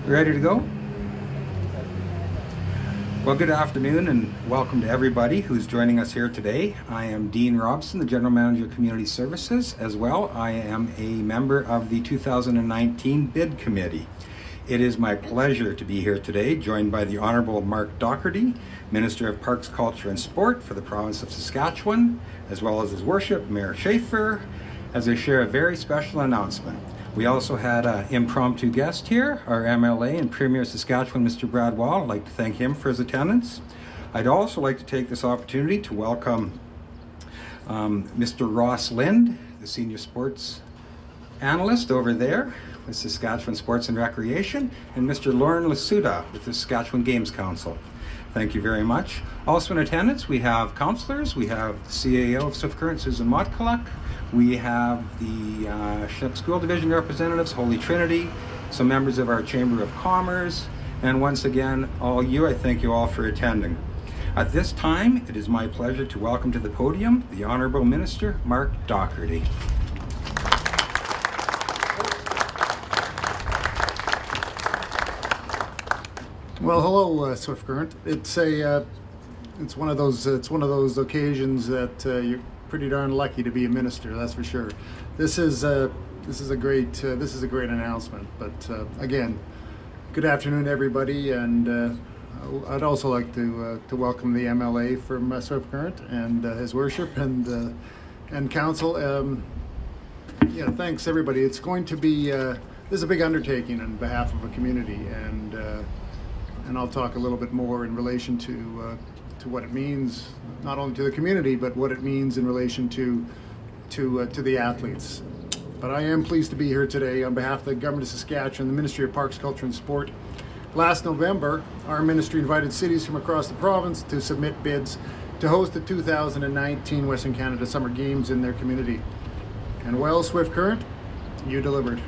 Ready to go? Well, good afternoon and welcome to everybody who's joining us here today. I am Dean Robson, the General Manager of Community Services. As well, I am a member of the 2019 Bid Committee. It is my pleasure to be here today, joined by the Honourable Mark Doherty, Minister of Parks, Culture and Sport for the province of Saskatchewan, as well as His Worship, Mayor Schaefer, as I share a very special announcement. We also had an impromptu guest here, our MLA and Premier of Saskatchewan, Mr. Brad Wall. I'd like to thank him for his attendance. I'd also like to take this opportunity to welcome Mr. Ross Lind, the Senior Sports Analyst over there with Saskatchewan Sports and Recreation, and Mr. Lauren Lasuda with the Saskatchewan Games Council. Thank you very much. Also in attendance, we have councillors. We have the CAO of Swift Current, Susan Motkaluk. We have the Chinook School Division representatives, Holy Trinity, some members of our Chamber of Commerce, and once again, all you, I thank you all for attending. At this time, it is my pleasure to welcome to the podium the Honourable Minister, Mark Doherty. Well, hello, Swift Current. It's one of those occasions that you're pretty darn lucky to be a minister. That's for sure. This is a great announcement. But again, good afternoon, everybody, and I'd also like to welcome the MLA from Swift Current and His Worship and Council. Yeah, thanks everybody. It's going to be this is a big undertaking on behalf of a community, and I'll talk a little bit more in relation to what it means, not only to the community, but what it means in relation to the athletes. But I am pleased to be here today on behalf of the Government of Saskatchewan, the Ministry of Parks, Culture and Sport. Last November, our ministry invited cities from across the province to submit bids to host the 2019 Western Canada Summer Games in their community. And well, Swift Current, you delivered.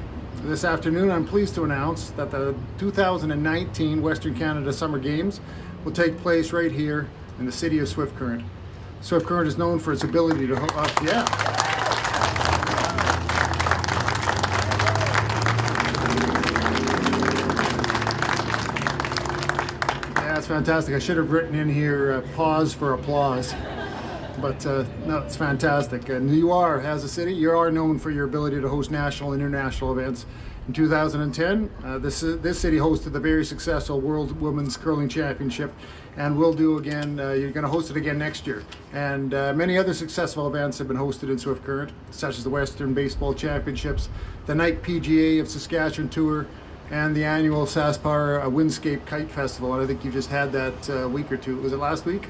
This afternoon, I'm pleased to announce that the 2019 Western Canada Summer Games will take place right here in the city of Swift Current. Swift Current is known for its ability to yeah, it's fantastic. I should have written in here pause for applause. But no, it's fantastic. And you are, as a city, you are known for your ability to host national and international events. In 2010, this city hosted the very successful World Women's Curling Championship, and we'll do again, you're going to host it again next year. And many other successful events have been hosted in Swift Current, such as the Western Baseball Championships, the Night PGA of Saskatchewan Tour, and the annual Saspar Windscape Kite Festival. And I think you just had that a week or two. Was it last week?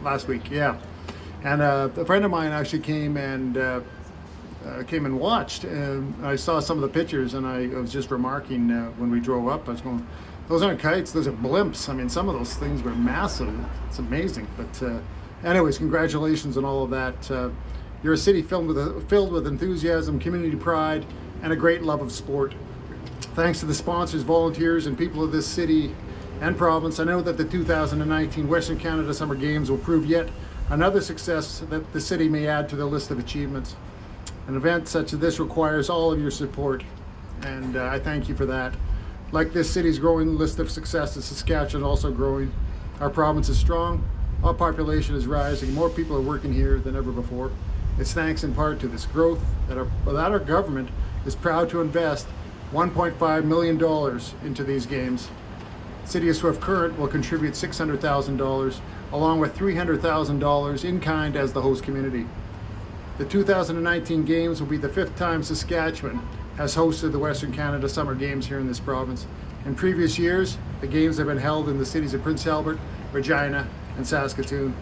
Last week, yeah. And a friend of mine actually came and watched, and I saw some of the pictures, and I was just remarking when we drove up, I was going, those aren't kites, those are blimps. I mean, some of those things were massive. It's amazing. But anyways, congratulations on all of that. You're a city filled with enthusiasm, community pride, and a great love of sport. Thanks to the sponsors, volunteers, and people of this city and province, I know that the 2019 Western Canada Summer Games will prove yet another success that the city may add to the list of achievements. An event such as this requires all of your support, and I thank you for that. Like this city's growing list of successes, Saskatchewan is also growing. Our province is strong, our population is rising, more people are working here than ever before. It's thanks in part to this growth that our government is proud to invest $1.5 million into these games. City of Swift Current will contribute $600,000 along with $300,000 in kind as the host community. The 2019 Games will be the 5th time Saskatchewan has hosted the Western Canada Summer Games here in this province. In previous years, the Games have been held in the cities of Prince Albert, Regina, and Saskatoon.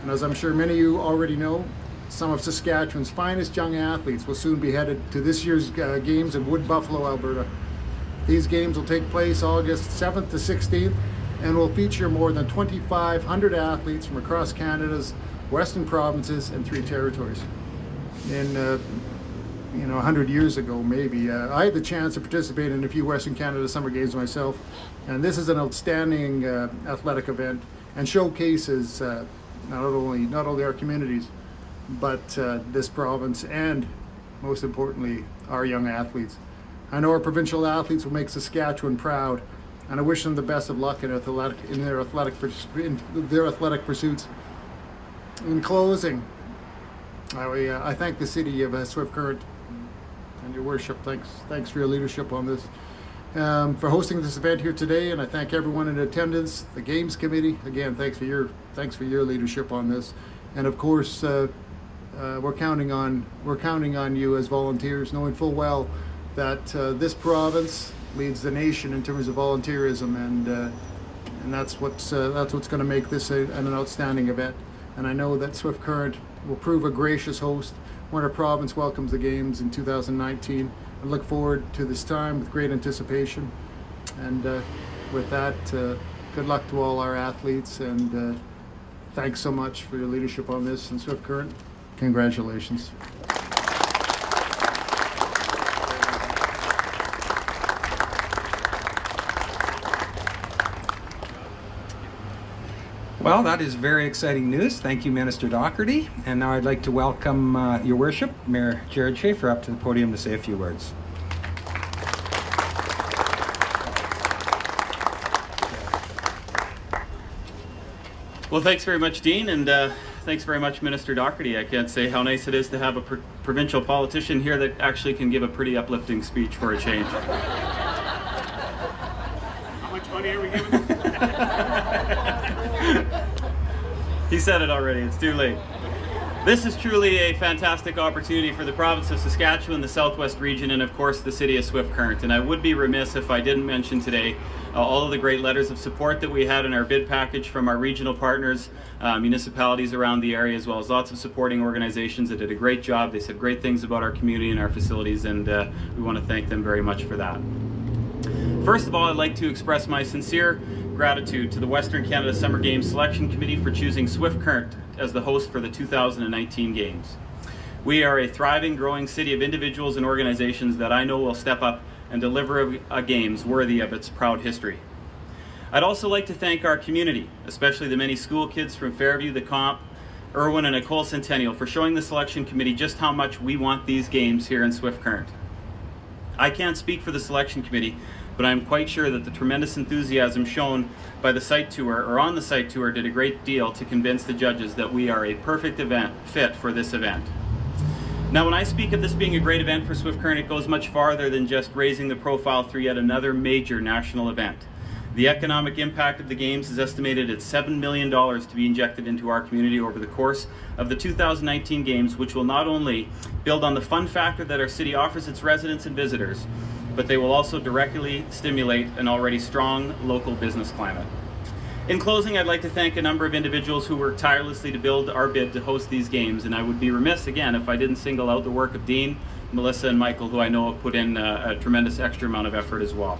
And as I'm sure many of you already know, some of Saskatchewan's finest young athletes will soon be headed to this year's Games in Wood Buffalo, Alberta. These games will take place August 7th to 16th and will feature more than 2,500 athletes from across Canada's western provinces and 3 territories. In 100 years ago, maybe, I had the chance to participate in a few Western Canada Summer Games myself, and this is an outstanding athletic event and showcases not only our communities, but this province and, most importantly, our young athletes. I know our provincial athletes will make Saskatchewan proud, and I wish them the best of luck in their athletic pursuits. In closing, I thank the city of Swift Current and your worship. Thanks for your leadership on this, for hosting this event here today, and I thank everyone in attendance, the games committee. Again, thanks for your leadership on this, and of course, we're counting on you as volunteers, knowing full well that this province leads the nation in terms of volunteerism, and that's what's going to make this an outstanding event. And I know that Swift Current will prove a gracious host when our province welcomes the games in 2019. I look forward to this time with great anticipation. And with that, good luck to all our athletes, and thanks so much for your leadership on this. And Swift Current, congratulations. Well, that is very exciting news. Thank you, Minister Doherty. And now I'd like to welcome Your Worship, Mayor Jared Schaefer, up to the podium to say a few words. Well, thanks very much, Dean, and thanks very much, Minister Doherty. I can't say how nice it is to have a provincial politician here that actually can give a pretty uplifting speech for a change. How much money are we giving? He said it already, it's too late. This is truly a fantastic opportunity for the province of Saskatchewan, the Southwest region, and of course the city of Swift Current. And I would be remiss if I didn't mention today all of the great letters of support that we had in our bid package from our regional partners, municipalities around the area, as well as lots of supporting organizations that did a great job. They said great things about our community and our facilities, and we want to thank them very much for that. First of all, I'd like to express my sincere gratitude to the Western Canada Summer Games Selection Committee for choosing Swift Current as the host for the 2019 Games. We are a thriving, growing city of individuals and organizations that I know will step up and deliver a Games worthy of its proud history. I'd also like to thank our community, especially the many school kids from Fairview, the Comp, Irwin, and Nicole Centennial, for showing the selection committee just how much we want these games here in Swift Current. I can't speak for the selection committee, but I'm quite sure that the tremendous enthusiasm shown by the site tour, or on the site tour, did a great deal to convince the judges that we are a perfect fit for this event. Now, when I speak of this being a great event for Swift Current, it goes much farther than just raising the profile through yet another major national event. The economic impact of the Games is estimated at $7 million to be injected into our community over the course of the 2019 Games, which will not only build on the fun factor that our city offers its residents and visitors, but they will also directly stimulate an already strong local business climate. In closing, I'd like to thank a number of individuals who worked tirelessly to build our bid to host these games, and I would be remiss again if I didn't single out the work of Dean, Melissa, and Michael, who I know have put in a tremendous extra amount of effort as well.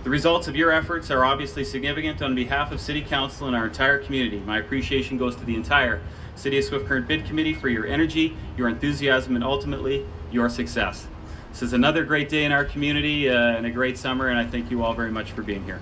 The results of your efforts are obviously significant. On behalf of City Council and our entire community, my appreciation goes to the entire City of Swift Current Bid Committee for your energy, your enthusiasm, and ultimately, your success. This is another great day in our community and a great summer, and I thank you all very much for being here.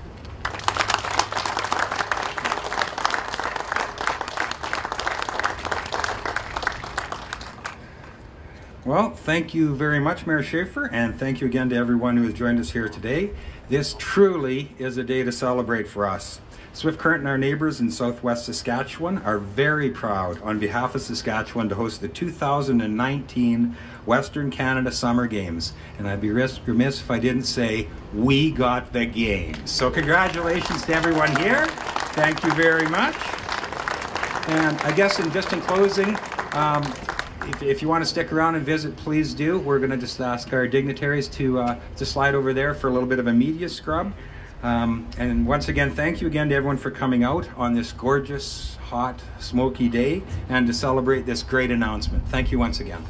Well, thank you very much, Mayor Schaefer, and thank you again to everyone who has joined us here today. This truly is a day to celebrate for us. Swift Current and our neighbors in southwest Saskatchewan are very proud on behalf of Saskatchewan to host the 2019 Western Canada Summer Games. And I'd be remiss if I didn't say, we got the games. So congratulations to everyone here. Thank you very much. And I guess in closing, if you want to stick around and visit, please do. We're going to just ask our dignitaries to slide over there for a little bit of a media scrub. And once again, thank you again to everyone for coming out on this gorgeous, hot, smoky day and to celebrate this great announcement. Thank you once again.